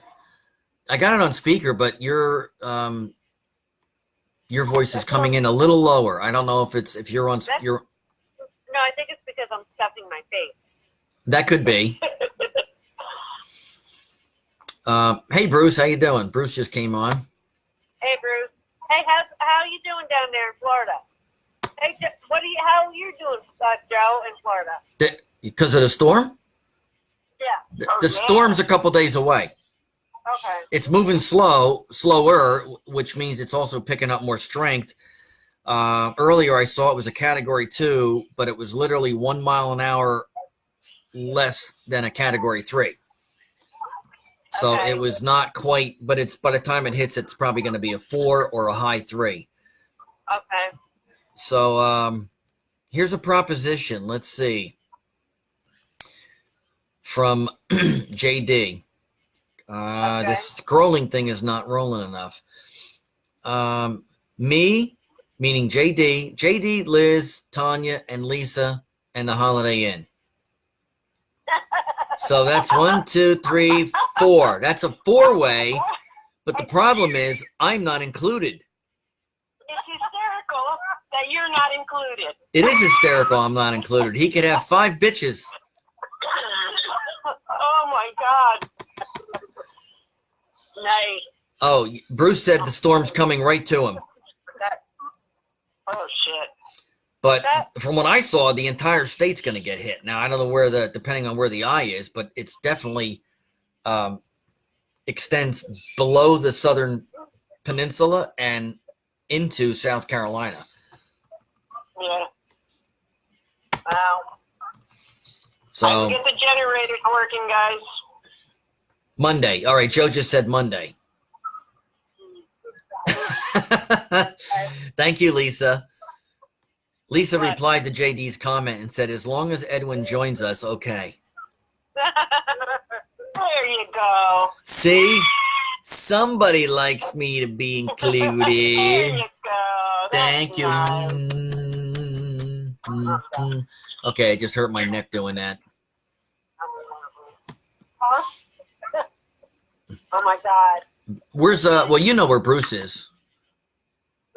I got it on speaker, but your voice is coming in a little lower. I don't know if you're on your. No, I think it's because I'm stuffing my face. That could be. Hey, Bruce, how you doing? Bruce just came on. Hey, Bruce. Hey, how you doing down there in Florida? Hey, how are you doing, Joe, in Florida? Because of the storm? Yeah. The storm's a couple days away. Okay. It's moving slower, which means it's also picking up more strength. Earlier, I saw it was a Category 2, but it was literally 1 mile an hour less than a Category 3. So Okay. it was not quite, but it's by the time it hits, it's probably going to be a 4 or a high 3. Okay. So here's a proposition. Let's see. From JD. Okay. This scrolling thing is not rolling enough. Me, meaning JD, Liz, Tanya, and Lisa, and the Holiday Inn. So that's 1, 2, 3, 4. That's a 4-way, but the problem is I'm not included. It's hysterical that you're not included. It is hysterical I'm not included. He could have 5 bitches. Oh, my God. Nice. Oh, Bruce said the storm's coming right to him. Oh, shit. But from what I saw, the entire state's going to get hit. Now, I don't know depending on where the eye is, but it's definitely extends below the southern peninsula and into South Carolina. Yeah. Wow. So get the generators working, guys. Monday. All right, Joe just said Monday. Thank you, Lisa. Lisa replied to JD's comment and said, as long as Edwin joins us, okay. There you go. See? Somebody likes me to be included. There you go. Thank you. Nice. Okay, I just hurt my neck doing that. Huh? Oh, my God. Where's, well, you know where Bruce is.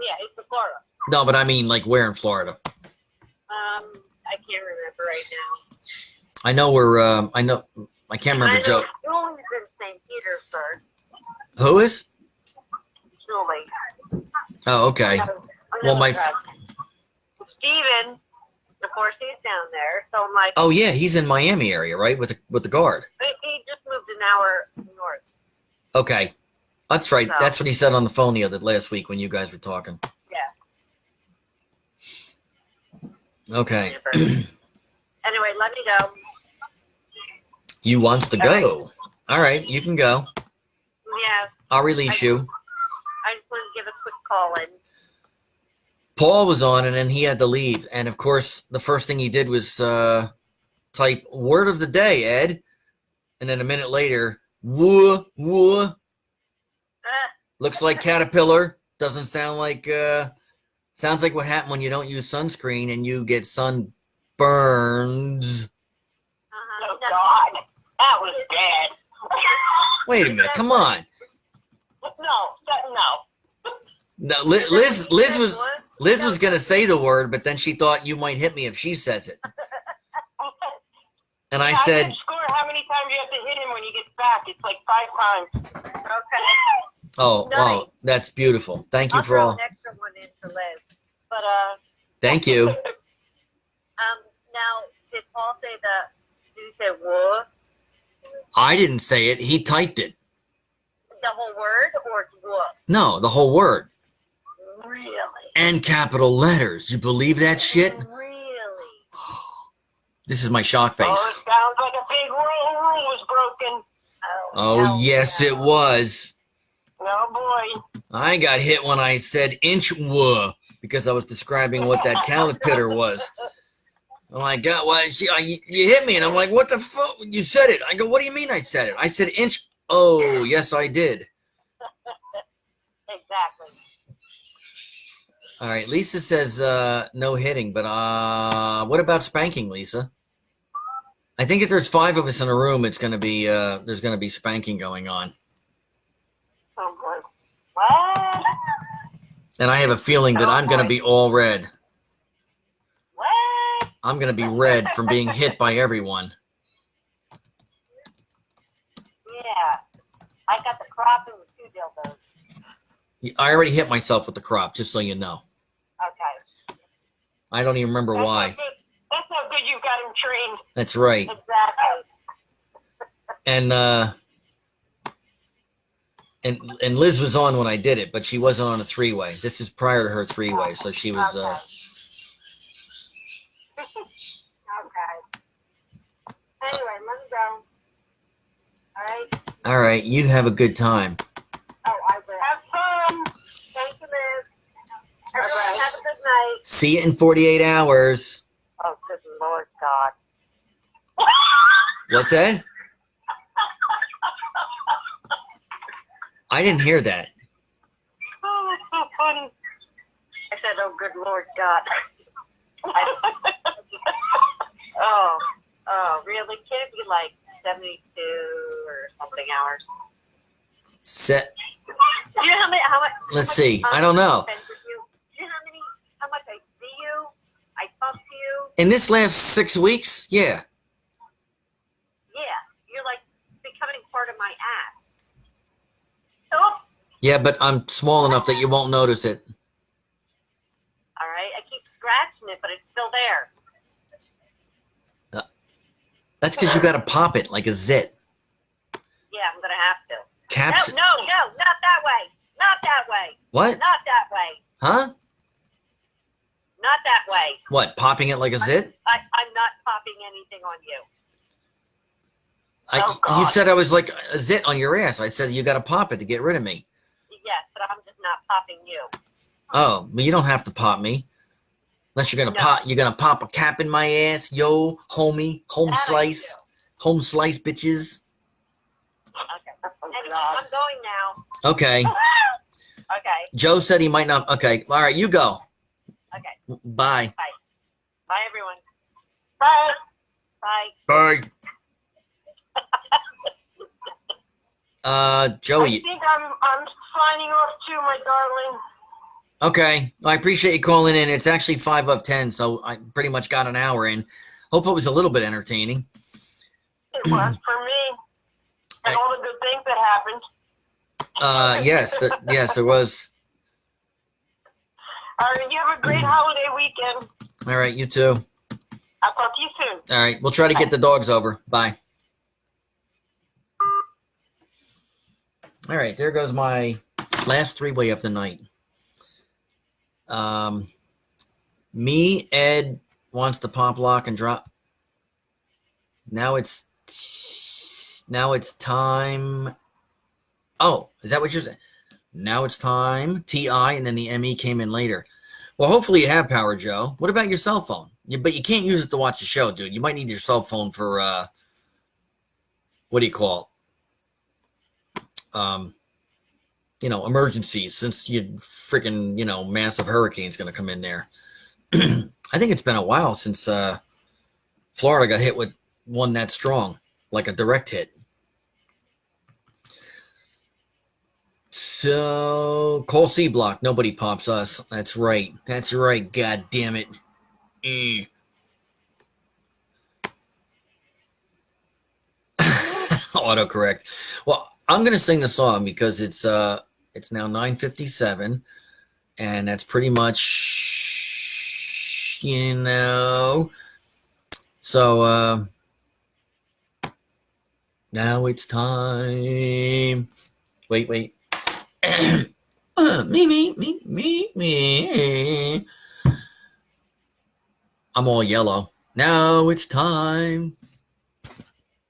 Yeah, it's in Florida. No, but I mean, like, where in Florida? I can't remember right now. I know where, I can't remember Joe. Julie's in St. Petersburg. Who is? Julie. Oh, okay. Well, Steven, of course, he's down there. So I'm like, oh yeah, he's in Miami area, right? With the guard. he just moved an hour north. Okay, that's right. So. That's what he said on the phone last week when you guys were talking. Yeah. Okay. Anyway, let me go. You wants to go. All right, you can go. Yeah. I'll release you. I just wanted to give a quick call in. Paul was on, and then he had to leave. And of course, the first thing he did was type "word of the day," Ed, and then a minute later, "woo woo." Looks like caterpillar. Doesn't sound like. Sounds like what happened when you don't use sunscreen and you get sunburns. Oh God, that was bad. Wait a minute, come on. No, Liz was gonna say the word, but then she thought you might hit me if she says it. And I said, score how many times you have to hit him when he gets back. It's like 5 times. Okay. Oh, Nice. oh, that's beautiful. Thank you for all. An extra one in for Liz. But Thank you. now did Paul say did he say whoa? I didn't say it. He typed it. The whole word or whoa? No, the whole word. Really? And capital letters. You believe that shit? Really? This is my shock face. Oh, it sounds like a big rule was broken. Oh, yes, it was. Oh boy. I got hit when I said inch because I was describing what that caterpillar was. I'm like, God, why you hit me? And I'm like, what the fuck? You said it. I go, what do you mean I said it? I said inch. Oh, yes, I did. Exactly. All right, Lisa says no hitting, but what about spanking, Lisa? I think if there's 5 of us in a room, it's gonna be there's gonna be spanking going on. Oh boy. What? And I have a feeling that I'm gonna be all red. What? I'm gonna be red from being hit by everyone. Yeah. I got the crop and the 2 dildos. I already hit myself with the crop, just so you know. Okay. I don't even remember why. That's how good you've got him trained. That's right. Exactly. And Liz was on when I did it, but she wasn't on a 3-way. This is prior to her 3-way, so she was. Okay. Anyway, let me go. All right. All right, you have a good time. Oh, I will. Have fun. Thank you, Liz. All right. Have a good night. See you in 48 hours. Oh, good Lord God. What's that? I didn't hear that. Oh, that's so funny. I said, oh, good Lord God. Oh, really? Can it be like 72 or something hours? Set. Do you know how much? Let's see. I don't know. Do you know how much I see you? I talk to you? In this last 6 weeks, yeah. Yeah, you're like becoming part of my ass. Oh, Yeah, but I'm small enough that you won't notice it. all right. I keep scratching it, but it's still there. That's because you got to pop it like a zit. Yeah, I'm gonna have to. Caps. No, not that way. Not that way. What? Not that way. Huh? Not that way. What? Popping it like a zit? I'm not popping anything on you. Oh, You God. said I was like a zit on your ass. I said you got to pop it to get rid of me. Yes, but I'm just not popping you. Oh, well, you don't have to pop me. Unless you're gonna No. pop, you're gonna pop a cap in my ass, yo, homie, home That I slice, do. home slice, bitches. Okay. Anyway, I'm going now. Okay. Okay. Joe said he might not. Okay, all right, you go. Okay. Bye. Bye, everyone. Bye. Bye. Bye. I Joey. think I'm signing off too, my darling. Okay, I appreciate you calling in. It's actually 5 of 10, so I pretty much got an hour in. Hope it was a little bit entertaining. It was for me. And all the good things that happened. Yes, there was. All right, you have a great holiday weekend. All right, you too. I'll talk to you soon. All right, we'll try to get the dogs over. Bye. All right, there goes my last 3-way of the night. Me, Ed wants to pop, lock, and drop. Now it's time. Oh, is that what you're saying? Now it's time. TI, and then the ME came in later. Well, hopefully you have power, Joe. What about your cell phone? But you can't use it to watch the show, dude. You might need your cell phone for what do you call it? Emergencies, since you freaking, massive hurricane's going to come in there. I think it's been a while since Florida got hit with one that strong, like a direct hit. So, call C Block. Nobody pops us. That's right. God damn it. Autocorrect. Well, I'm going to sing the song because it's now 9:57, and that's pretty much, so now it's time. Wait. Me. I'm all yellow. Now it's time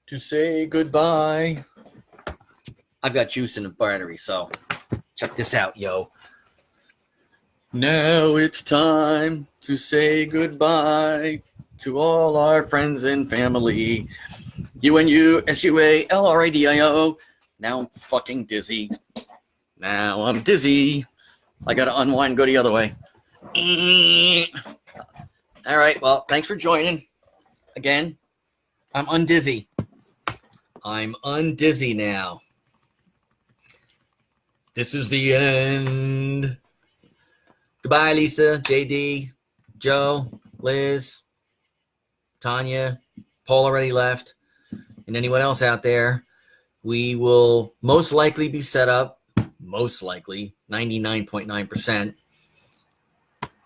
to say goodbye. I've got juice in the battery, so Check this out, yo. Now it's time to say goodbye to all our friends and family. UNUSUALRADIO. Now I'm fucking dizzy. Now I'm dizzy. I gotta unwind, go the other way. All right, well, thanks for joining. Again, I'm undizzy. I'm undizzy now. This is the end. Goodbye, Lisa, JD, Joe, Liz, Tanya. Paul already left. And anyone else out there. We will most likely be set up, most likely, 99.9%,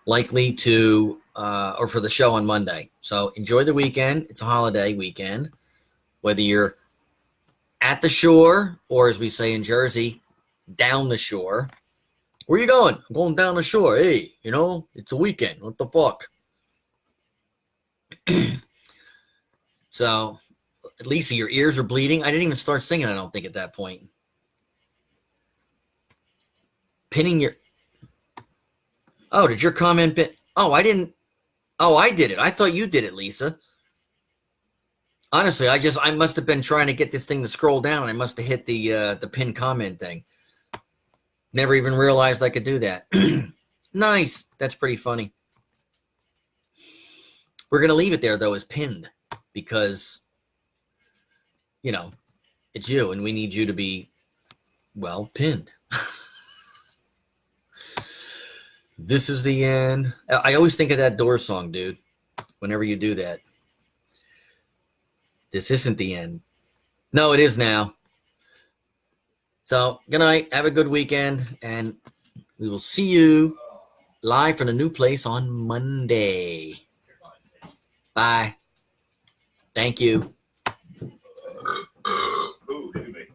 likely to, or for the show on Monday. So enjoy the weekend. It's a holiday weekend. Whether you're at the shore, or as we say in Jersey, down the shore. Where you going? I'm going down the shore. Hey, it's a weekend. What the fuck? So, Lisa, your ears are bleeding. I didn't even start singing, I don't think, at that point. Pinning your... Oh, did your comment... Oh, I didn't... Oh, I did it. I thought you did it, Lisa. Honestly, I must have been trying to get this thing to scroll down. I must have hit the pin comment thing. Never even realized I could do that. Nice. That's pretty funny. We're going to leave it there, though, as pinned. Because, it's you. And we need you to be, well, pinned. This is the end. I always think of that Doors song, dude. Whenever you do that. This isn't the end. No, it is now. So, good night. Have a good weekend. And we will see you live from the new place on Monday. Bye. Thank you. Ooh, did you make